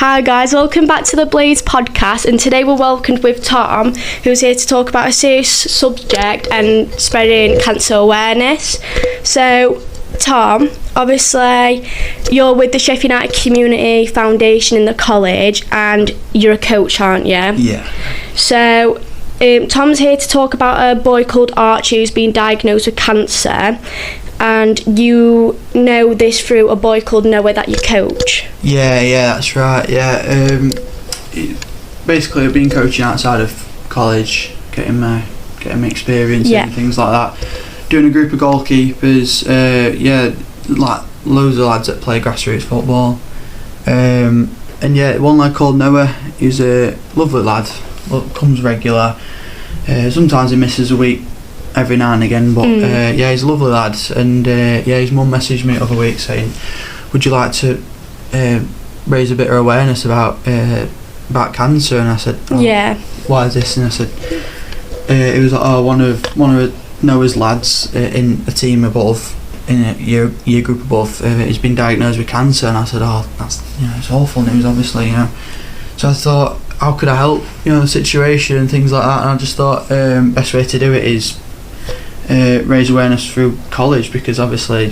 Hi guys, welcome back to the Blaze podcast, and today we're welcomed with Tom, who's here to talk about a serious subject and spreading cancer awareness. So Tom, obviously you're with the Sheffield United Community Foundation in the college and you're a coach, aren't you? Yeah. So Tom's here to talk about a boy called Archie who's been diagnosed with cancer, and you know this through a boy called Noah that you coach. Yeah, that's right. Yeah, basically I've been coaching outside of college, getting my experience and things like that. Doing a group of goalkeepers. Like loads of lads that play grassroots football. And yeah, one lad called Noah. He's a lovely lad. Comes regular. Sometimes he misses a week every now and again, but he's a lovely lad. And his mum messaged me the other week saying, would you like to raise a bit of awareness about cancer? And I said, what is this? And I said, it was like, one of Noah's lads in a team above, in a year group above, he's been diagnosed with cancer. And I said, that's it's awful news, obviously, So I thought, how could I help the situation and things like that? And I just thought best way to do it is raise awareness through college, because obviously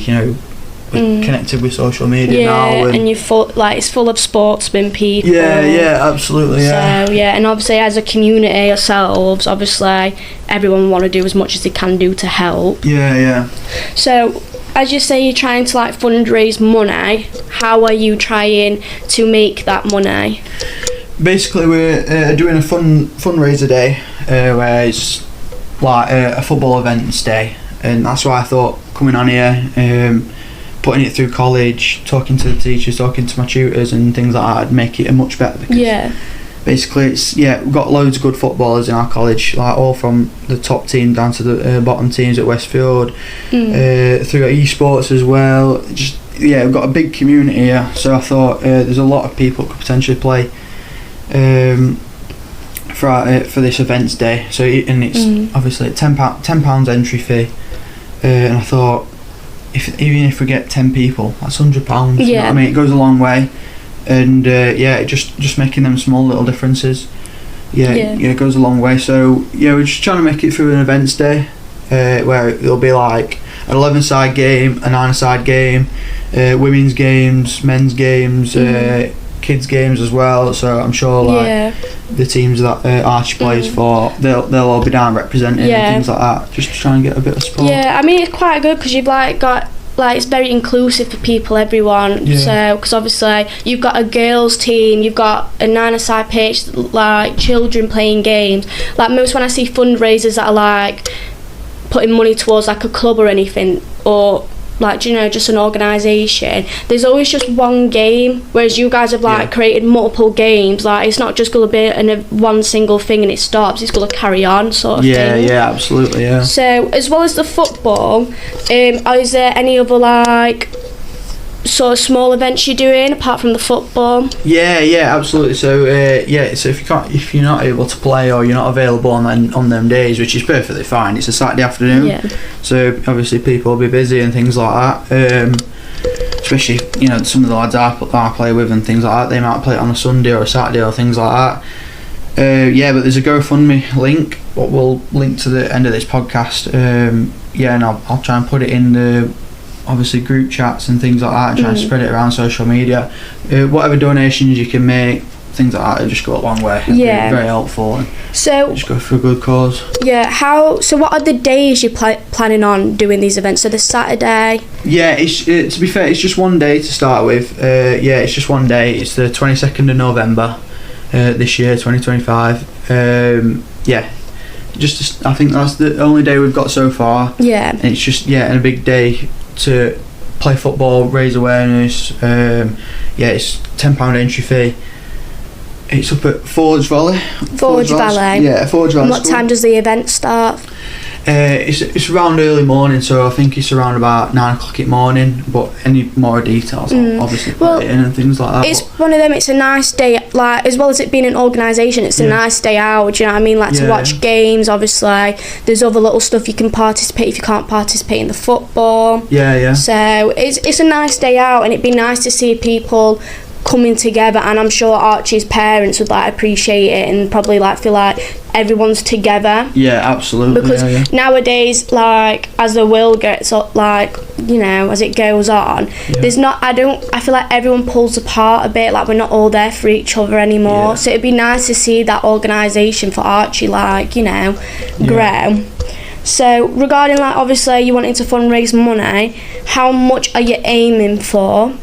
we're connected with social media now, and you're it's full of sportsmen people. Absolutely. So and obviously as a community ourselves, obviously everyone want to do as much as they can do to help. So as you say, you're trying to fundraise money. How are you trying to make that money? Basically, we're doing a fundraiser day where it's a football events day, and that's why I thought coming on here, putting it through college, talking to the teachers, talking to my tutors and things like that, I'd make it a much better. Because basically, we've got loads of good footballers in our college, all from the top team down to the bottom teams at Westfield, through esports as well. We've got a big community here, so I thought there's a lot of people who could potentially play for this events day. So it's obviously £10 entry fee, and I thought even if we get 10 people, that's £100. You know what I mean? It goes a long way, and just making them small little differences. It goes a long way. So we're just trying to make it through an events day where it'll be like an 11-side game, a 9-side game, women's games, men's games, kids games as well. So I'm sure the teams that Archie plays for, they'll all be down representing and things like that, just to try and get a bit of support. I mean it's quite good because you've got it's very inclusive for people, everyone. So because obviously you've got a girls team, you've got a 9-a-side pitch, children playing games. Most when I see fundraisers that are putting money towards a club or anything, or just an organisation, there's always just one game, whereas you guys have created multiple games. It's not just going to be one single thing and it stops, it's going to carry on sort of thing. Absolutely. So as well as the football, is there any other sort of small events you're doing apart from the football? Absolutely. So so if you're not able to play or you're not available on them days, which is perfectly fine, it's a Saturday afternoon, so obviously people will be busy and things like that, especially some of the lads I play with and things like that, they might play it on a Sunday or a Saturday or things like that. But there's a GoFundMe link, what we'll link to the end of this podcast, and I'll try and put it in the obviously group chats and things like that, and try and spread it around social media. Whatever donations you can make, things like that, it'll just go a long way. It'll be very helpful, and just go for a good cause. So what are the days you're planning on doing these events? So the Saturday? To be fair, it's just one day to start with. It's just one day. It's the 22nd of November this year, 2025. I think that's the only day we've got so far. And it's just and a big day to play football, raise awareness. It's £10 entry fee. It's up at Forge Valley. Forge Valley. Forge Valley. And what time does the event start? It's around early morning, so I think it's around about 9 o'clock in the morning, but any more details I'll obviously put it in and things like that. It's one of them, it's a nice day, as well as it being an organisation, it's a nice day out, do you know what I mean, to watch games. Obviously there's other little stuff you can participate if you can't participate in the football. So it's a nice day out, and it'd be nice to see people coming together, and I'm sure Archie's parents would like appreciate it and probably like feel like everyone's together. Yeah, absolutely. Because nowadays, like as the world gets like, you know, as it goes on, there's not, I feel like everyone pulls apart a bit, like we're not all there for each other anymore. So it'd be nice to see that organisation for Archie, like, you know, grow. So regarding like obviously you wanting to fundraise money, how much are you aiming for?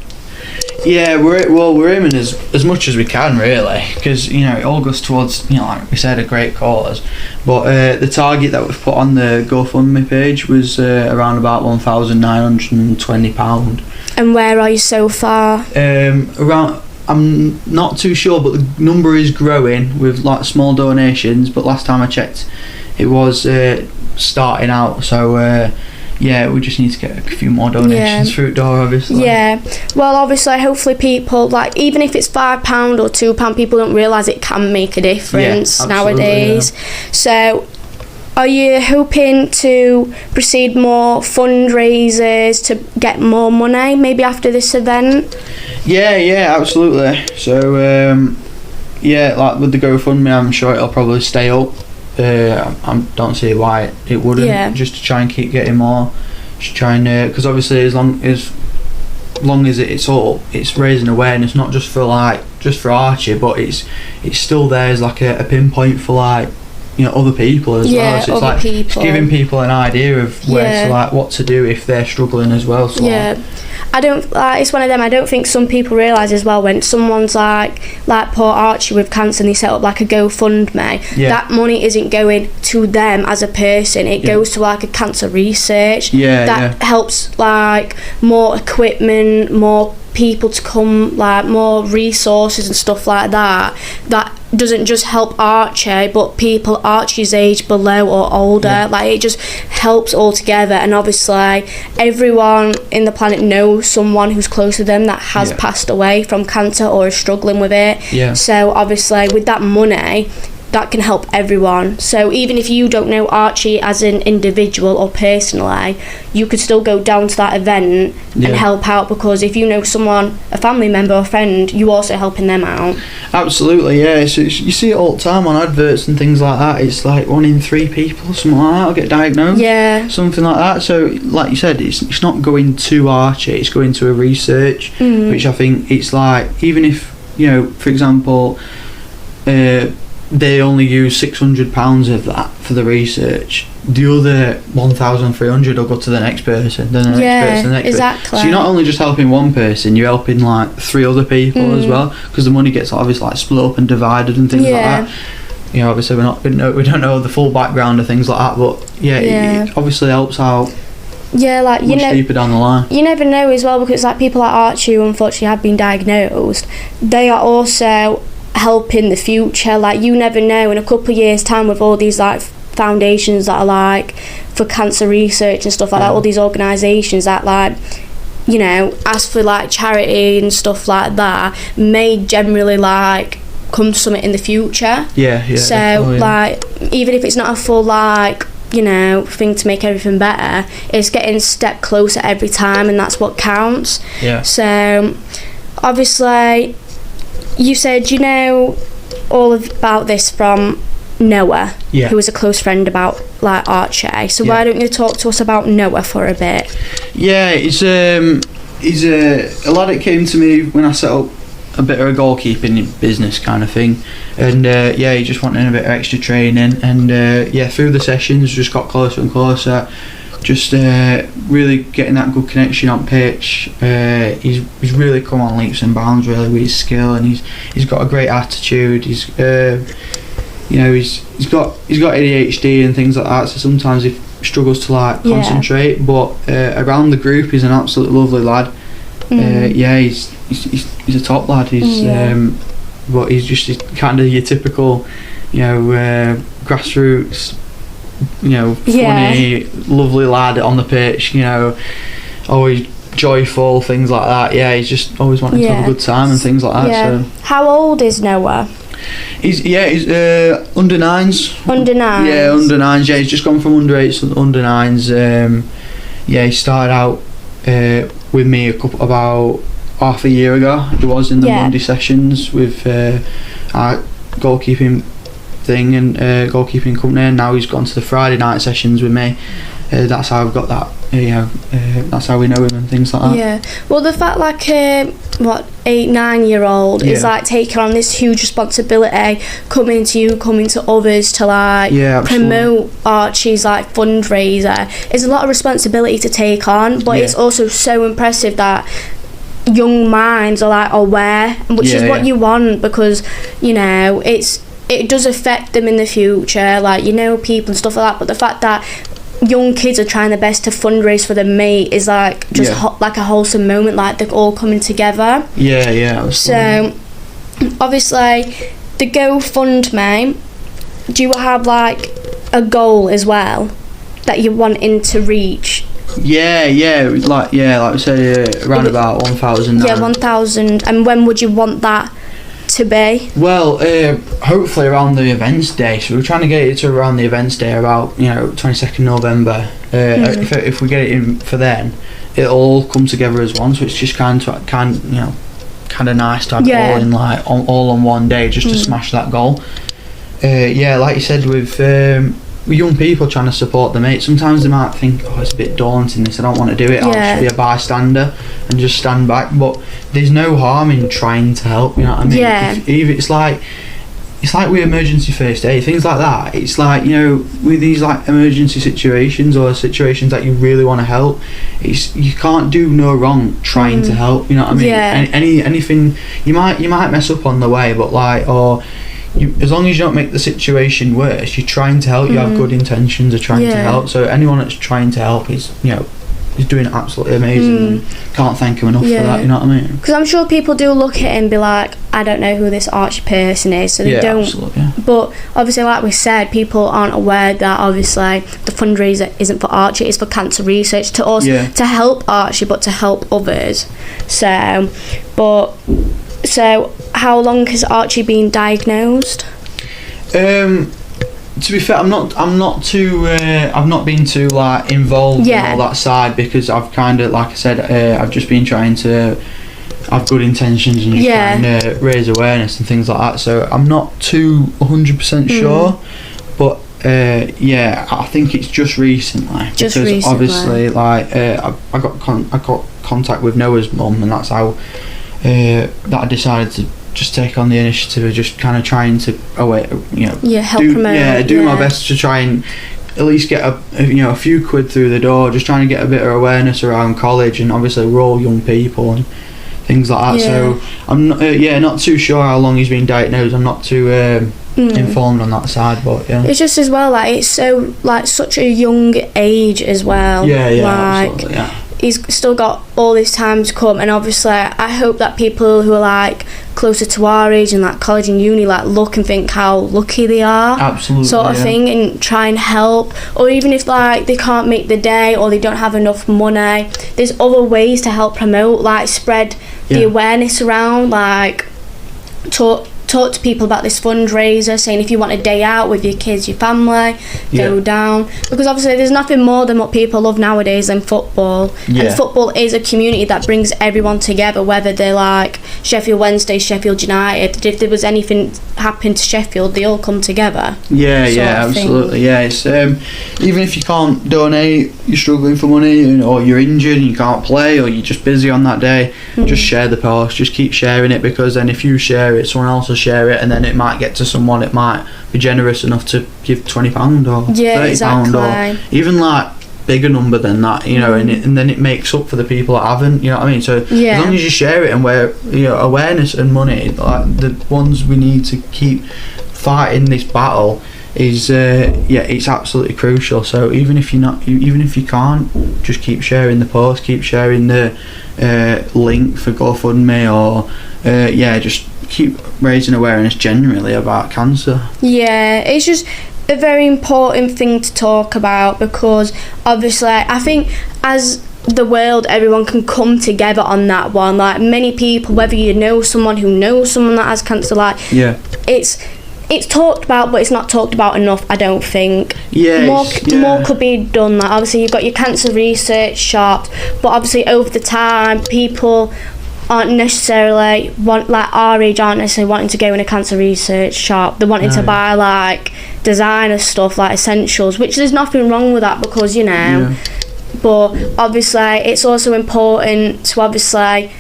Yeah, we're aiming as much as we can, really, because, you know, it all goes towards, you know, like we said, a great cause. But the target that we've put on the GoFundMe page was around about £1,920. And where are you so far? Around, I'm not too sure, but the number is growing with like small donations. But last time I checked, it was starting out. So. Yeah, we just need to get a few more donations through the door, obviously. Yeah, well, obviously, hopefully people, like, even if it's £5 or £2, people don't realise it can make a difference nowadays. Yeah. So, are you hoping to proceed more fundraisers to get more money, maybe after this event? Yeah, absolutely. So, like with the GoFundMe, I'm sure it'll probably stay up. I don't see why it wouldn't, just to try and keep getting more, just trying to, because obviously as long as it's up, it's raising awareness, not just for Archie, but it's still there as like a pinpoint for, like, you know, other people as well. So it's like it's giving people an idea of where to, like, what to do if they're struggling as well. So I don't like, it's one of them, I don't think some people realise as well, when someone's like poor Archie with cancer and they set up like a GoFundMe, that money isn't going to them as a person, it goes to like a cancer research that helps, like, more equipment, more people to come, like more resources and stuff like that doesn't just help Archie, but people Archie's age below or older. Like, it just helps all together. And obviously everyone in the planet knows someone who's close to them that has passed away from cancer or is struggling with it. So obviously with that money, that can help everyone. So even if you don't know Archie as an individual or personally, you could still go down to that event and help out, because if you know someone, a family member or friend, you also helping them out. Absolutely, yeah. So you see it all the time on adverts and things like that. It's like 1 in 3 people, something like that, will get diagnosed. Something like that. So like you said, it's not going to Archie, it's going to a research, which I think it's like, even if, you know, for example, they only use £600 of that for the research, the other 1,300 will go to the next person, then the next person, the next person. So you're not only just helping one person, you're helping like 3 other people as well, because the money gets obviously like split up and divided and things like that. You know, obviously we don't know the full background of things like that, but it obviously helps out. Like, you know, deeper down the line. You never know as well, because like people like Archie who unfortunately have been diagnosed, they are also helping the future. Like, you never know, in a couple of years time, with all these like foundations that are like for cancer research and stuff like that, all these organisations that, like, you know, ask for like charity and stuff like that, may generally like come to something in the future. So like, even if it's not a full, like, you know, thing to make everything better, it's getting a step closer every time, and that's what counts. So obviously you said you know all about this from Noah, who was a close friend about like Archie. So why don't you talk to us about Noah for a bit? He's a lad that came to me when I set up a bit of a goalkeeping business kind of thing, and he just wanted a bit of extra training, and through the sessions just got closer and closer, just really getting that good connection on pitch. He's really come on leaps and bounds really with his skill, and he's got a great attitude. He's got ADHD and things like that, so sometimes he struggles to like concentrate, but around the group he's an absolute lovely lad. He's a top lad. But he's kind of your typical, grassroots, funny, lovely lad on the pitch, always joyful, things like that. He's just always wanting to have a good time and things like that. So how old is Noah? He's under 9s. Under 9s? Yeah, under 9s. He's just gone from under 8s to under 9s. He started out with me about half a year ago. He was in the Monday sessions with our goalkeeping thing and goalkeeping company, and now he's gone to the Friday night sessions with me. That's how I've got that, that's how we know him and things like that. Yeah, well, the fact, like, 8-9-year-old is like taking on this huge responsibility, coming to others to like promote Archie's like fundraiser, is a lot of responsibility to take on, but it's also so impressive that young minds are like aware, which is what you want, because it does affect them in the future, like, people and stuff like that. But the fact that young kids are trying their best to fundraise for their mate is like just like a wholesome moment, like they're all coming together. So obviously the GoFundMe, do you have like a goal as well that you're wanting to reach? Like we said, around about 1,000. 1,000. And when would you want that to be? Well, hopefully around the events day. So we're trying to get it to around the events day, about 22nd November. If we get it in for then, it'll all come together as one. So it's just kind of nice to have it all in like all on one day, just to smash that goal. Like you said, with young people trying to support their mates, sometimes they might think, it's a bit daunting, this, I don't want to do it, I'll just be a bystander and just stand back. But there's no harm in trying to help, you know what I mean? It's like with emergency first aid, things like that. It's like, with these like emergency situations or situations that you really want to help, you can't do no wrong trying to help, you know what I mean? Anything, you might mess up on the way, but like, as long as you don't make the situation worse, you're trying to help. You have good intentions of trying to help. So anyone that's trying to help is doing absolutely amazing. Can't thank him enough for that. You know what I mean? Because I'm sure people do look at it and be like, I don't know who this Archie person is, so they don't. Absolutely. But obviously, like we said, people aren't aware that obviously the fundraiser isn't for Archie; it's for cancer research, to us, to help Archie, but to help others. So how long has Archie been diagnosed? To be fair, I've not been too like involved in all that side, because I've kind of, like I said, I've just been trying to have good intentions and just trying to raise awareness and things like that. So I'm not too 100% sure, but I think it's just recently. Because obviously, like I got contact with Noah's mum, and that's how that I decided to just take on the initiative of just kind of trying to do my best to try and at least get a few quid through the door, just trying to get a bit of awareness around college. And obviously we're all young people and things like that, so I'm not too sure how long he's been diagnosed. I'm not too informed on that side, but it's just as well, like, it's so like such a young age as well. Absolutely, he's still got all this time to come, and obviously I hope that people who are like closer to our age and like college and uni like look and think how lucky they are, sort of thing, and try and help. Or even if like they can't make the day or they don't have enough money, there's other ways to help promote, like spread the awareness around, like talk to people about this fundraiser, saying if you want a day out with your kids, your family, go down, because obviously there's nothing more than what people love nowadays than football. And football is a community that brings everyone together, whether they're like Sheffield Wednesday, Sheffield United. If there was anything happen to Sheffield, they all come together. Absolutely. It's even if you can't donate, you're struggling for money, or you're injured and you can't play, or you're just busy on that day, just share the post, just keep sharing it, because then if you share it, someone else will share it, and then it might get to someone that might be generous enough to give £20 or £30 or even like bigger number than that, and then it makes up for the people that haven't, you know what I mean? So as long as you share it, and where awareness and money, like the ones we need to keep fighting this battle, is it's absolutely crucial. So even if you can't, just keep sharing the post, keep sharing the link for GoFundMe, or just keep raising awareness generally about cancer. It's just a very important thing to talk about, because obviously I think as the world, everyone can come together on that one. Like many people, whether you know someone who knows someone that has cancer, like it's talked about, but it's not talked about enough, I don't think. More could be done. Like obviously you've got your cancer research shops, but obviously over the time people aren't necessarily our age aren't necessarily wanting to go in a cancer research shop. They're wanting to buy like designer stuff, like essentials, which there's nothing wrong with that, because but obviously it's also important to obviously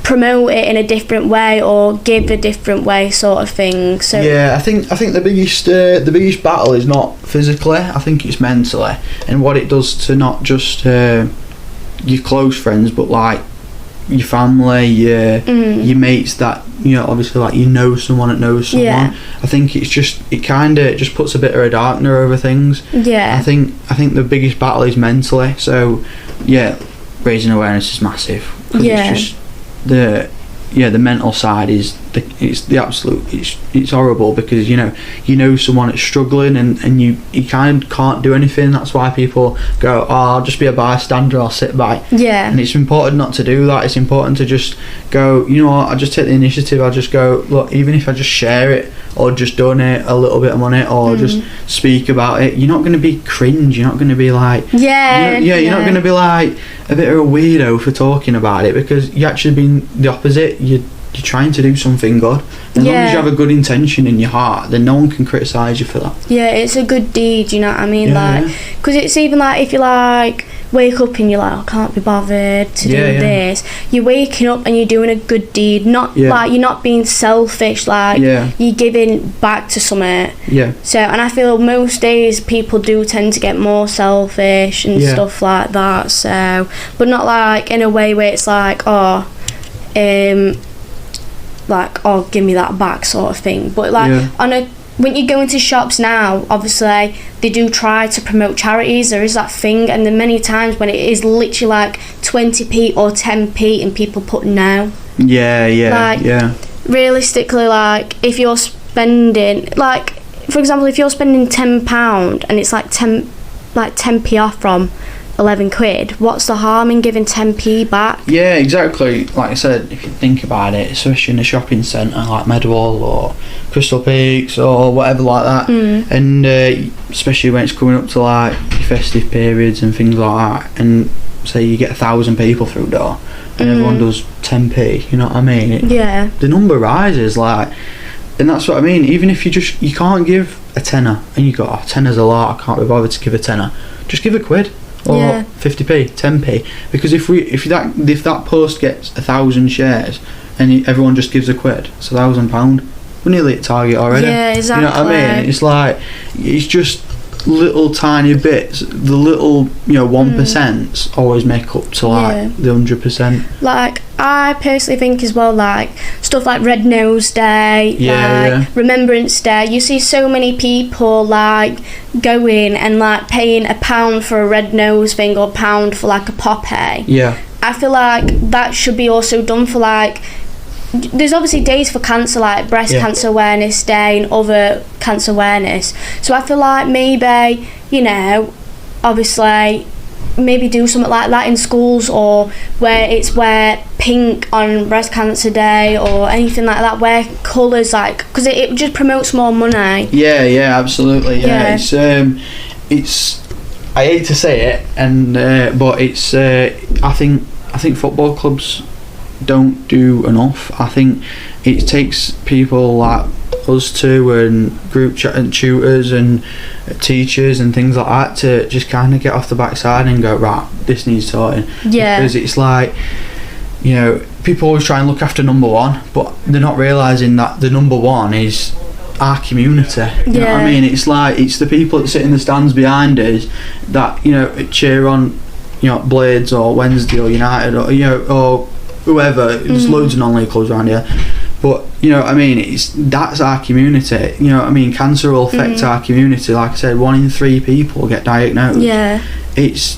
promote it in a different way or give a different way, sort of thing. So I think the biggest battle is not physically. I think it's mentally, and what it does to not just your close friends, but like your family, your mates that obviously like someone that knows someone. I think it kind of just puts a bit of a darkener over things. I think the biggest battle is mentally. So raising awareness is massive, because it's just the mental side is it's horrible, because someone that's struggling, and you kind of can't do anything. That's why people go, I'll just be a bystander, I'll sit by. And it's important not to do that. It's important to just go, what, I'll just take the initiative. I'll just go, look, even if I just share it or just donate a little bit of money or just speak about it, you're not going to be cringe, you're not going to be like you're not going to be like a bit of a weirdo for talking about it, because you're actually being the opposite. You're trying to do something good. As long as you have a good intention in your heart, then no one can criticise you for that. It's a good deed, you know what I mean? Because it's even like, if you like wake up and you're like, I can't be bothered to do this, you're waking up and you're doing a good deed, not like you're not being selfish, like you're giving back to something. So, and I feel most days people do tend to get more selfish and stuff like that, so, but not like in a way where it's like, give me that back, sort of thing. But like when you go into shops now, obviously they do try to promote charities. There is that thing, and then many times when it is literally like 20p or 10p and people put no. Realistically, like if you're spending, like for example, if you're spending £10 and it's like 10p off from 11 quid, what's the harm in giving 10p back? Exactly. Like I said, if you think about it, especially in a shopping centre like Medwall or Crystal Peaks or whatever like that, and especially when it's coming up to like your festive periods and things like that, and say you get 1,000 people through the door and everyone does 10p, you know what I mean? The number rises, like, and that's what I mean. Even if you can't give a tenner and you go, tenner's a lot, I can't be bothered to give a tenner, just give a quid. Or 50p, 10p, because if that post gets 1,000 shares and everyone just gives a quid, it's £1,000. We're nearly at target already. Exactly. You know what I mean? It's like, it's just little tiny bits. The little 1% always make up to like the 100%. Like I personally think as well, like stuff like Red Nose Day, Remembrance Day, you see so many people like going and like paying £1 for a red nose thing or £1 for like a poppy. I feel like that should be also done for like, there's obviously days for cancer, like breast cancer awareness day and other cancer awareness, so I feel like maybe obviously maybe do something like that in schools, or where it's wear pink on breast cancer day or anything like that, wear colours, like, because it just promotes more money. Absolutely. It's I hate to say it, and but it's I think football clubs don't do enough. I think it takes people like us two and group chat and tutors and teachers and things like that to just kind of get off the backside and go, right, this needs sorting. Because it's like, people always try and look after number one, but they're not realising that the number one is our community. You know what I mean? It's like, it's the people that sit in the stands behind us that cheer on Blades or Wednesday or United or whoever. There's loads of non-league clubs around here, but I mean, that's our community. Cancer will affect our community. Like I said, 1 in 3 people get diagnosed. It's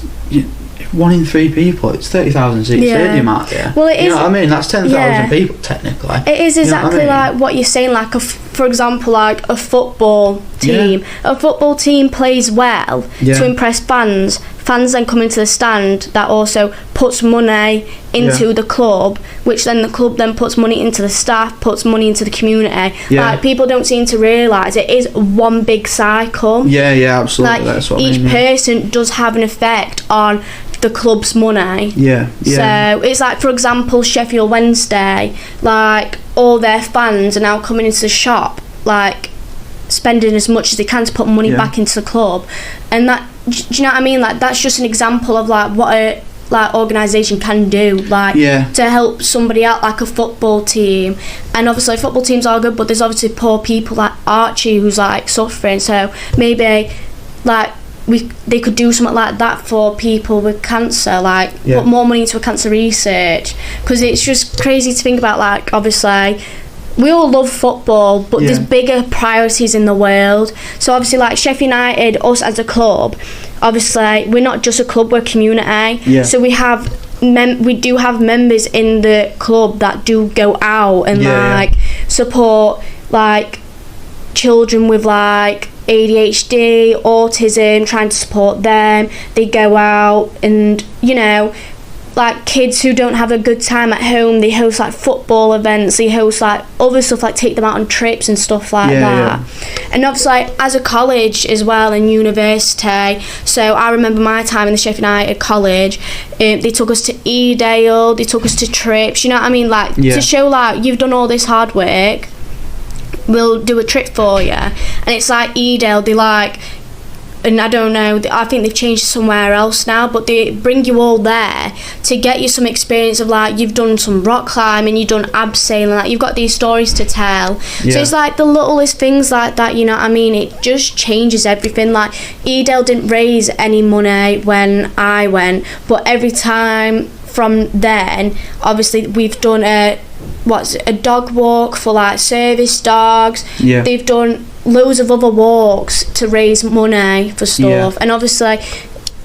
1 in 3 people. It's 30,000 seat stadium out there. Well, it is. You know what I mean? That's 10,000 people technically. It is exactly like what you're saying. Like for example, like a football team. A football team plays well to impress fans. Fans then come into the stand. That also puts money into the club, which then the club then puts money into the staff, puts money into the community. Like people don't seem to realise it is one big cycle. Absolutely. Like that's what each I mean, person does have an effect on the club's money. Yeah. So it's like, for example, Sheffield Wednesday, like all their fans are now coming into the shop, like spending as much as they can to put money back into the club, and that, do you know what I mean? Like that's just an example of like what a like organisation can do, like to help somebody out, like a football team. And obviously football teams are good, but there's obviously poor people like Archie who's like suffering, so maybe like they could do something like that for people with cancer, like put more money into cancer research, because it's just crazy to think about. Like obviously we all love football, but there's bigger priorities in the world. So obviously like Sheffield United, us as a club, obviously we're not just a club, we're a community. So we have we do have members in the club that do go out and like support like children with like ADHD, autism, trying to support them. They go out and, you know, like kids who don't have a good time at home, they host like football events, they host like other stuff, like take them out on trips and stuff like that. And obviously like, as a college as well and university, so I remember my time in the Sheffield United College, they took us to Edale, they took us to trips, you know what I mean, like to show like you've done all this hard work, we'll do a trip for you. And it's like Edale, they like, and I don't know, I think they've changed somewhere else now, but they bring you all there to get you some experience of like, you've done some rock climbing, you've done abseiling, like you've got these stories to tell. So it's like the littlest things like that, you know what I mean? It just changes everything. Like Edale didn't raise any money when I went, but every time from then, obviously we've done a dog walk for like service dogs. They've done loads of other walks to raise money for stuff, and obviously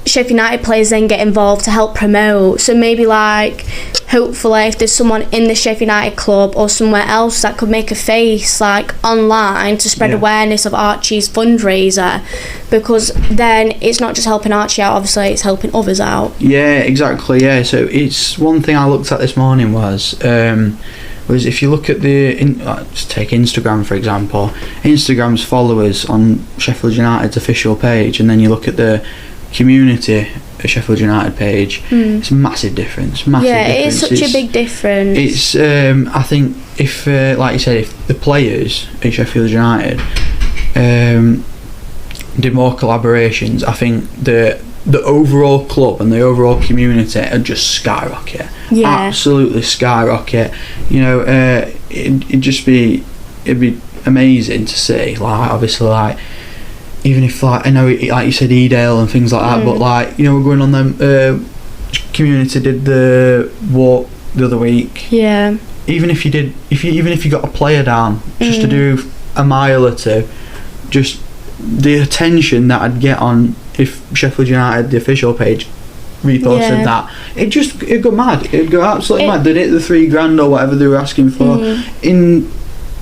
Sheffield United players then get involved to help promote. So maybe like hopefully if there's someone in the Sheffield United club or somewhere else that could make a face like online to spread awareness of Archie's fundraiser, because then it's not just helping Archie out, obviously it's helping others out. Exactly. So it's one thing I looked at this morning was if you look at just take Instagram for example, Instagram's followers on Sheffield United's official page, and then you look at the community Sheffield United page, it's a massive difference. It is such a big difference. It's I think if like you said, if the players at Sheffield United did more collaborations, I think the overall club and the overall community would just skyrocket. Absolutely skyrocket. You know, it'd be amazing to see. Like obviously, like even if like I know like you said Edale and things like that, but like, you know, we're going on them. Community did the walk the other week. Even if you got a player down just to do a mile or two, just the attention that I'd get on if Sheffield United, the official page, reposted that, it'd go mad. It'd go absolutely mad. They'd hit the $3,000 or whatever they were asking for in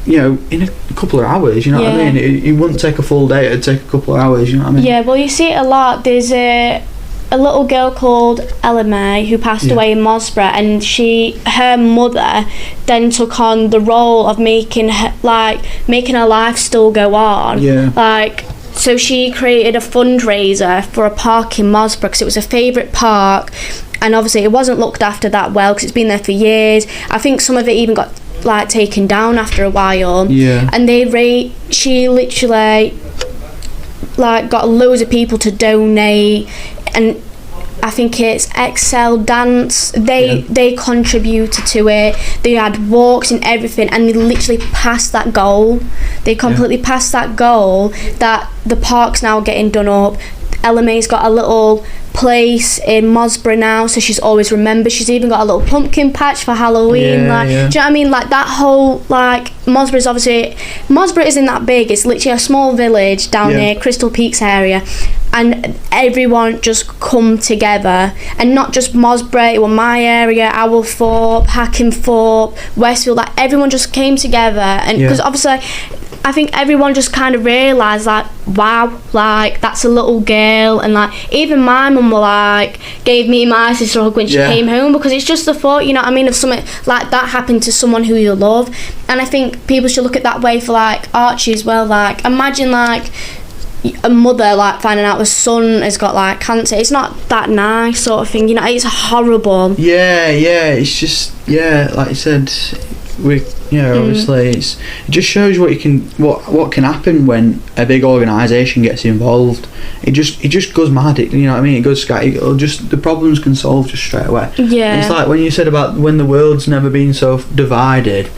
a couple of hours. You know what I mean? It wouldn't take a full day. It'd take a couple of hours. You know what I mean? Well, you see it a lot. There's a little girl called Ella May who passed away in Mosborough, and her mother then took on the role of making her life still go on. So she created a fundraiser for a park in Mosborough because it was a favourite park, and obviously it wasn't looked after that well because it's been there for years. I think some of it even got like taken down after a while. And she literally like got loads of people to donate, and I think it's Excel Dance, they contributed to it. They had walks and everything, and they literally passed that goal. They completely passed that goal that the park's now getting done up. Ella May's got a little place in Mosborough now, so she's always remembered. She's even got a little pumpkin patch for Halloween. Do you know what I mean? Like that whole, like, Mosborough isn't that big. It's literally a small village down near Crystal Peaks area, and everyone just come together, and not just Mosborough, it was my area, Owlthorpe, Hackenthorpe, Westfield, like everyone just came together, and because obviously I think everyone just kind of realised, like, wow, like, that's a little girl. And, like, even my mum, like, gave me my sister a hug when she came home, because it's just the thought, you know what I mean, of something like that happened to someone who you love. And I think people should look at that way for, like, Archie as well. Like, imagine, like, a mother like finding out the son has got like cancer. It's not that nice sort of thing, you know. It's horrible. Yeah, it's just, like you said, obviously it just shows what can happen when a big organisation gets involved. It just goes mad. You know what I mean? It goes sky. The problems can solve just straight away. Yeah. And it's like when you said about when the world's never been so divided.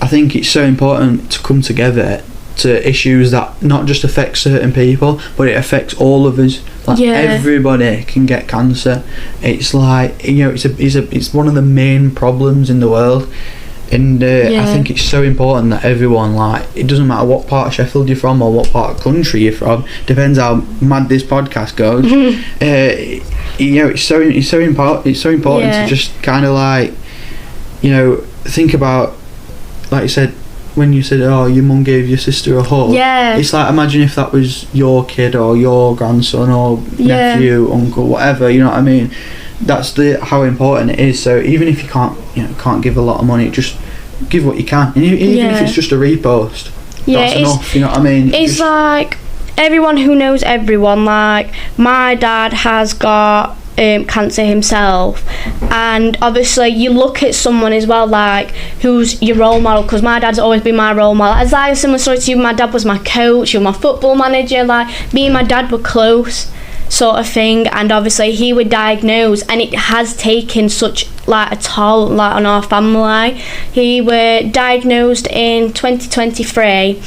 I think it's so important to come together to issues that not just affect certain people, but it affects all of us. Like everybody can get cancer. It's like, it's one of the main problems in the world. And I think it's so important that everyone, like, it doesn't matter what part of Sheffield you're from or what part of country you're from, depends how mad this podcast goes. It's so important to just kind of like, think about, like you said, when you said, oh, your mum gave your sister a hug. Yeah. It's like, imagine if that was your kid or your grandson or nephew, uncle, whatever. You know what I mean? That's how important it is. So even if you can't give a lot of money, just give what you can. And even if it's just a repost, that's enough. You know what I mean? It's like everyone who knows everyone. Like, my dad has got cancer himself, and obviously you look at someone as well, like, who's your role model, because my dad's always been my role model. It's like a similar story to you. My dad was my coach, he was my football manager. Like, me and my dad were close sort of thing, and obviously he was diagnosed, and it has taken such like a toll like on our family. He was diagnosed in 2023,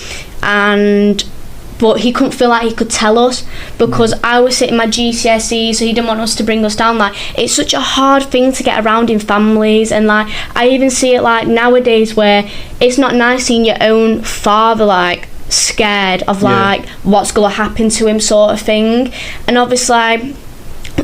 but he couldn't feel like he could tell us, because I was sitting my GCSE, so he didn't want us to bring us down. Like, it's such a hard thing to get around in families, and like I even see it like nowadays where it's not nice seeing your own father like scared of like what's going to happen to him sort of thing. And obviously,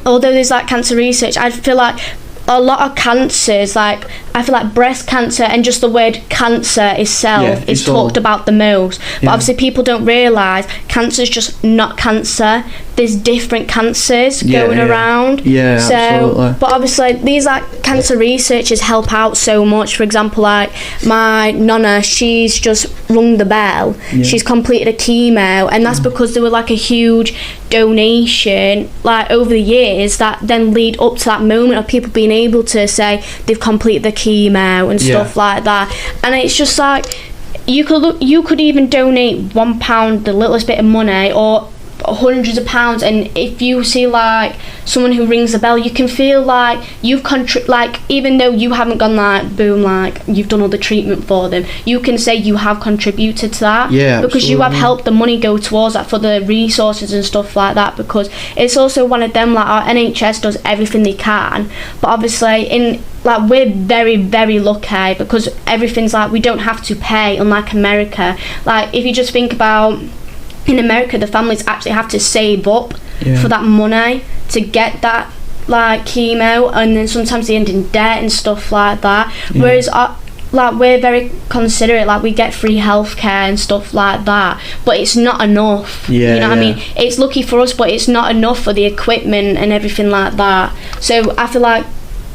although there's like cancer research, I feel like a lot of cancers, like I feel like breast cancer and just the word cancer itself is talked about the most. But obviously people don't realise cancer is just not cancer. There's different cancers going around. Yeah, so, absolutely. But obviously these like cancer researchers help out so much. For example, like my nonna, she's just rung the bell. She's completed a chemo, and that's because there was like a huge donation like over the years that then lead up to that moment of people being able to say they've completed the chemo and stuff like that. And it's just like you could even donate £1, the littlest bit of money, or hundreds of pounds, and if you see like someone who rings a bell, you can feel like you've like, even though you haven't gone like boom, like you've done all the treatment for them, you can say you have contributed to that, because you have helped the money go towards that for the resources and stuff like that. Because it's also one of them, like our NHS does everything they can, but obviously like we're very, very lucky because everything's like we don't have to pay, unlike America. Like if you just think about, in America, the families actually have to save up for that money to get that like chemo, and then sometimes they end in debt and stuff like that. Whereas like we're very considerate, like we get free healthcare and stuff like that, but it's not enough. You know what I mean? It's lucky for us, but it's not enough for the equipment and everything like that. So I feel like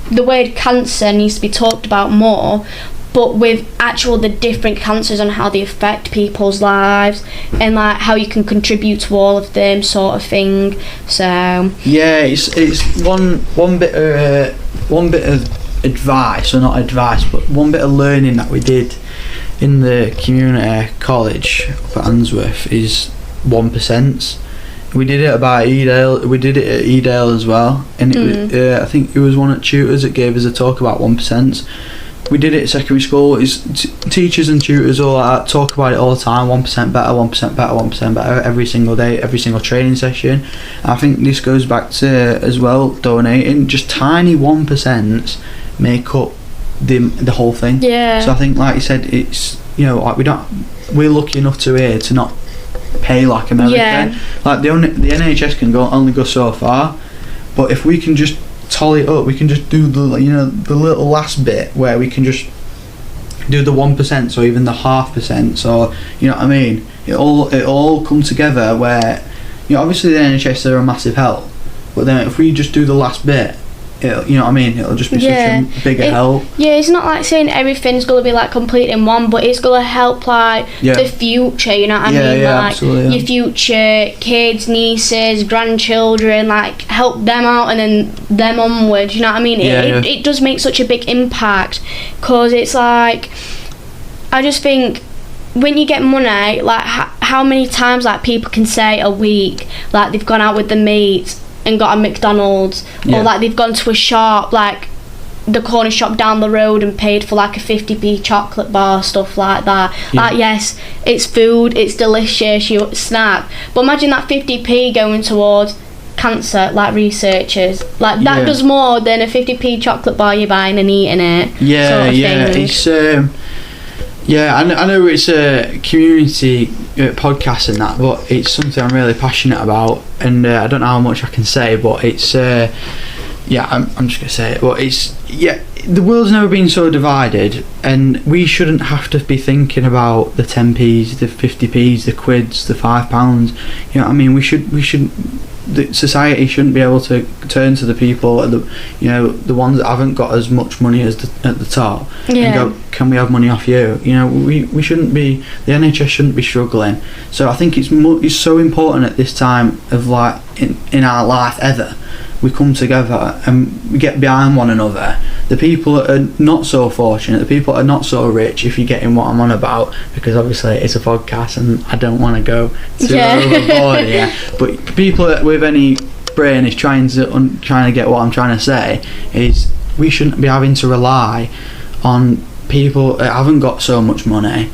the word cancer needs to be talked about more, but with the different cancers and how they affect people's lives, and like how you can contribute to all of them sort of thing. So it's one bit of advice, or not advice, but one bit of learning that we did in the community college up at Answorth is 1%. We did it about Edale. We did it at Edale as well, and it was, I think it was one at tutors that gave us a talk about 1%. We did it at secondary school. Teachers and tutors all talk about it all the time. 1% better, 1% better, 1% better every single day, every single training session. I think this goes back to as well donating. Just tiny 1% make up the whole thing. Yeah. So I think, like you said, it's like we're lucky enough to not pay like America. Yeah. Like the NHS can only go so far, but if we can just tally it up, we can just do the little last bit where we can just do the 1%, or even the 0.5%. So you know what I mean? It all come together where obviously the NHS are a massive help, but then if we just do the last bit, you know what I mean, it'll just be such a bigger help. Yeah, it's not like saying everything's going to be like complete in one, but it's going to help like the future, you know what I mean? Like absolutely, your future kids, nieces, grandchildren, like help them out and then them onwards, you know what I mean? It does make such a big impact, because it's like, I just think when you get money, like how many times like people can say a week like they've gone out with the mates and got a McDonald's, or like they've gone to a shop, like the corner shop down the road, and paid for like a 50p chocolate bar, stuff like that. Like, yes, it's food, it's delicious, you snack, but imagine that 50p going towards cancer, like researchers, like that does more than a 50p chocolate bar you're buying and eating it. Sort of thing. It's I know it's a community podcast and that, but it's something I'm really passionate about, and I don't know how much I can say, but it's I'm just gonna say it, but it's the world's never been so divided, and we shouldn't have to be thinking about the 10p's, the 50p's, the quids, the £5. You know what I mean? We should the society shouldn't be able to turn to the people at the ones that haven't got as much money as at the top and go, can we have money off you? You know, we shouldn't be, the NHS shouldn't be struggling. So I think it's so important at this time of like in our life ever, we come together and we get behind one another. The people that are not so fortunate, the people that are not so rich, if you're getting what I'm on about, because obviously it's a podcast and I don't want to go too overboard here, but people that with any brain is trying to get what I'm trying to say is we shouldn't be having to rely on people that haven't got so much money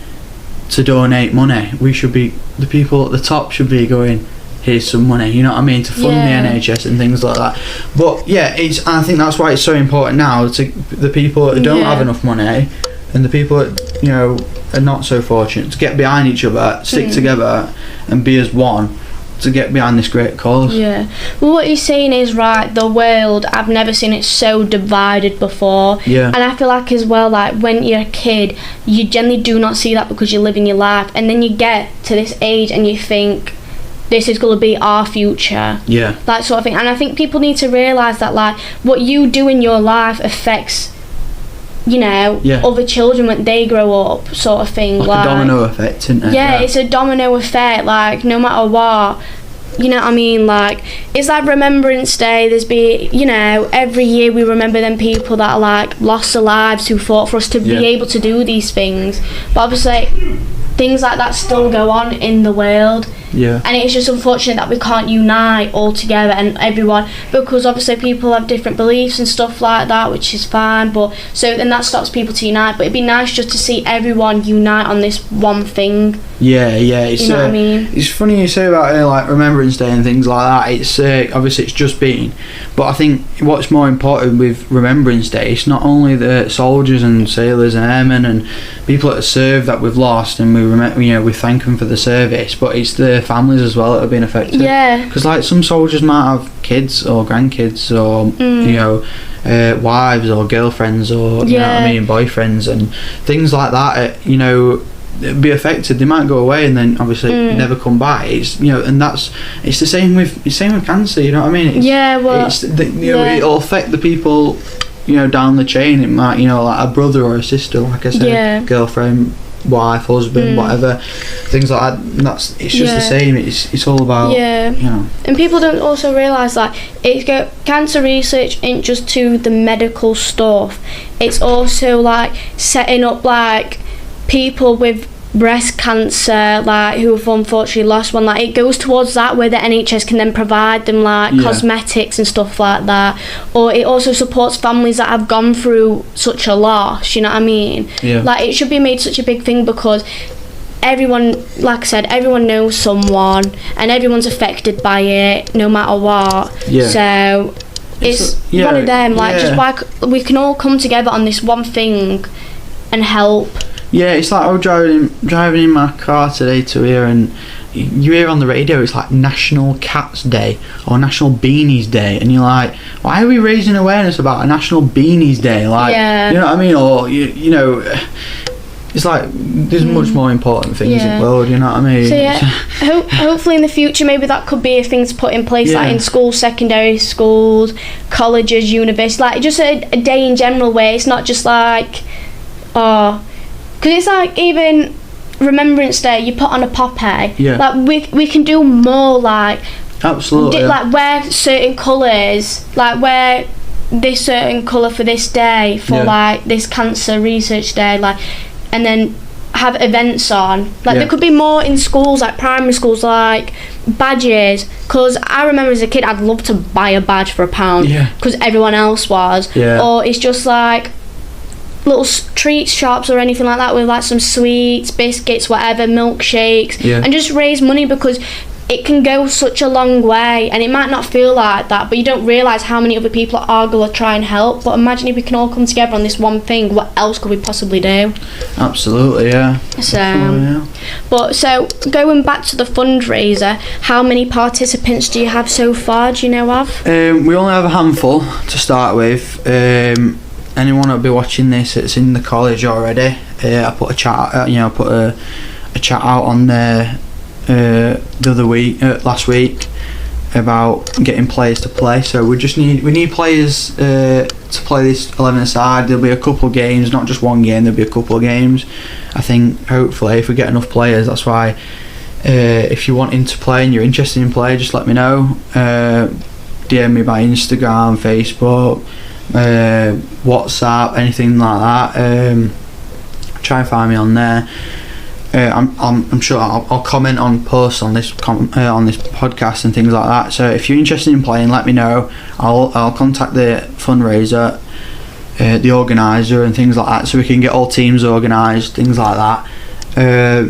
to donate money. The people at the top should be going, here's some money, you know what I mean, to fund the NHS and things like that. But I think that's why it's so important now to the people that don't have enough money and the people that, you know, are not so fortunate, to get behind each other, stick together and be as one, to get behind this great cause. Well, what you're saying is right. The world, I've never seen it so divided before. And I feel like as well, like when you're a kid, you generally do not see that because you're living your life, and then you get to this age and you think, this is going to be our future. That sort of thing. And I think people need to realise that like what you do in your life affects, you know, other children when they grow up, sort of thing. Like a domino effect, isn't it? It's a domino effect, like no matter what, you know what I mean? Like it's like Remembrance Day, you know, every year we remember them people that are like lost their lives, who fought for us to be able to do these things. But obviously things like that still go on in the world. And it's just unfortunate that we can't unite all together and everyone, because obviously people have different beliefs and stuff like that, which is fine, but so then that stops people to unite. But it'd be nice just to see everyone unite on this one thing. It's, you know what I mean? It's funny you say about like Remembrance Day and things like that. It's obviously it's just been, but I think what's more important with Remembrance Day, it's not only the soldiers and sailors and airmen and people that serve that we've lost and we remember, you know, we thank them for the service, but it's the families as well that have been affected. Because like some soldiers might have kids or grandkids or you know, wives or girlfriends or you know what I mean, boyfriends and things like that. You know, be affected. They might go away and then obviously never come back. It's, you know, and it's the same with cancer. You know what I mean? It'll affect the people, you know, down the chain. It might, you know, like a brother or a sister, like I said, girlfriend, wife, husband, whatever, things like that. It's just the same. It's all about you know. And people don't also realise that cancer research ain't just to the medical stuff. It's also like setting up like people with breast cancer, like who have unfortunately lost one, like it goes towards that, where the NHS can then provide them like cosmetics and stuff like that. Or it also supports families that have gone through such a loss, you know what I mean? Like it should be made such a big thing, because everyone, like I said, everyone knows someone and everyone's affected by it no matter what. So it's one of them, like just like we can all come together on this one thing and help. It's like I was driving in my car today to here, and you hear on the radio it's like National Cats Day or National Beanies Day, and you're like, why are we raising awareness about a National Beanies Day? Like, you know what I mean? Or you know, it's like there's much more important things in the world, you know what I mean? So yeah, hopefully in the future maybe that could be a thing to put in place, like in schools, secondary schools, colleges, universities, like just a day in general where it's not just like, because it's like even Remembrance Day, you put on a poppy. Like we can do more, like absolutely, like wear certain colours, like wear this certain colour for this day, for like this cancer research day, like, and then have events on, like there could be more in schools, like primary schools, like badges, because I remember as a kid I'd love to buy a badge for £1 because everyone else was, or it's just like little treat shops or anything like that with like some sweets, biscuits, whatever, milkshakes, and just raise money, because it can go such a long way, and it might not feel like that, but you don't realise how many other people are going to try and help. But imagine if we can all come together on this one thing, what else could we possibly do? Absolutely, yeah. But so going back to the fundraiser, how many participants do you have so far, do you know of? We only have a handful to start with. Anyone that'll be watching this, it's in the college already. I put a chat, put a chat out on there last week about getting players to play. So we need players to play this 11-a-side. There'll be a couple of games, not just one game. There'll be a couple of games. I think hopefully if we get enough players, that's why. If you're wanting to play and you're interested in play, just let me know. DM me by Instagram, Facebook, WhatsApp, anything like that. Try and find me on there. I'm sure I'll comment on posts on this podcast and things like that. So if you're interested in playing, let me know. I'll contact the fundraiser, the organizer, and things like that, so we can get all teams organised, things like that.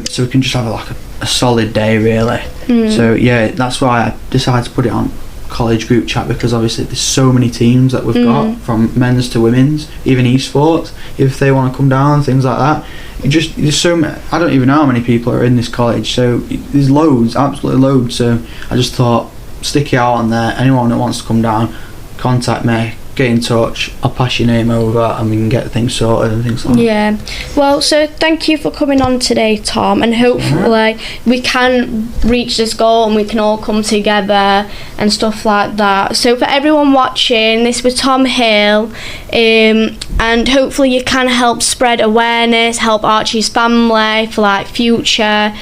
So we can just have like a solid day, really. So yeah, that's why I decided to put it on college group chat, because obviously there's so many teams that we've got, from men's to women's, even esports, if they want to come down, things like that. There's so many, I don't even know how many people are in this college, so there's loads, absolutely loads. So I just thought, stick it out on there. Anyone that wants to come down, contact me, get in touch, I'll pass your name over and we can get things sorted and things like that. Well, so thank you for coming on today, Tom, and hopefully we can reach this goal and we can all come together and stuff like that. So for everyone watching, this was Tom Hill, and hopefully you can help spread awareness, help Archie's family for like future.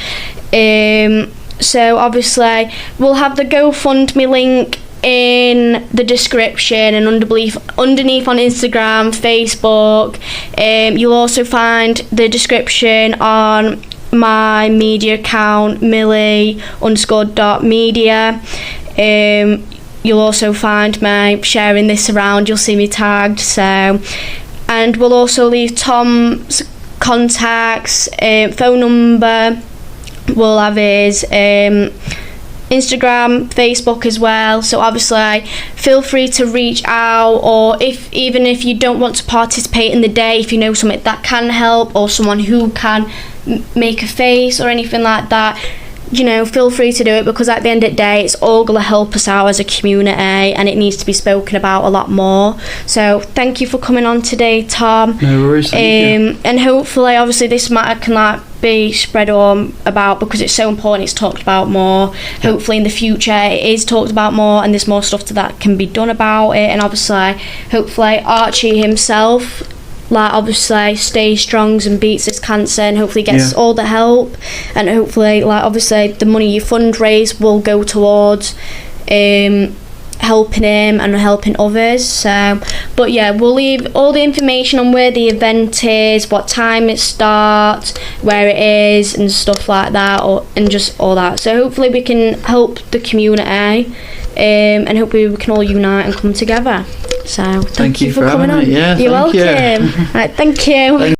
So obviously we'll have the GoFundMe link in the description and underneath on Instagram, Facebook. You'll also find the description on my media account, Millie_.media. You'll also find me sharing this around, you'll see me tagged. So, and we'll also leave Tom's contacts, phone number, we'll have his Instagram, Facebook as well. So obviously feel free to reach out, or even if you don't want to participate in the day, if you know something that can help or someone who can make a face or anything like that, feel free to do it, because at the end of the day it's all going to help us out as a community and it needs to be spoken about a lot more. So thank you for coming on today, Tom. No worries, thank you. And hopefully obviously this matter can be spread on about, because it's so important, it's talked about more. Hopefully in the future it is talked about more and there's more stuff that can be done about it, and obviously hopefully Archie himself obviously stays strong and beats this cancer and hopefully gets all the help, and hopefully obviously the money you fundraise will go towards helping him and helping others. So but yeah, we'll leave all the information on where the event is, what time it starts, where it is and stuff like that, and just all that. So hopefully we can help the community, and hopefully we can all unite and come together. So thank you for coming on. Yeah, You're welcome. Right, thank you.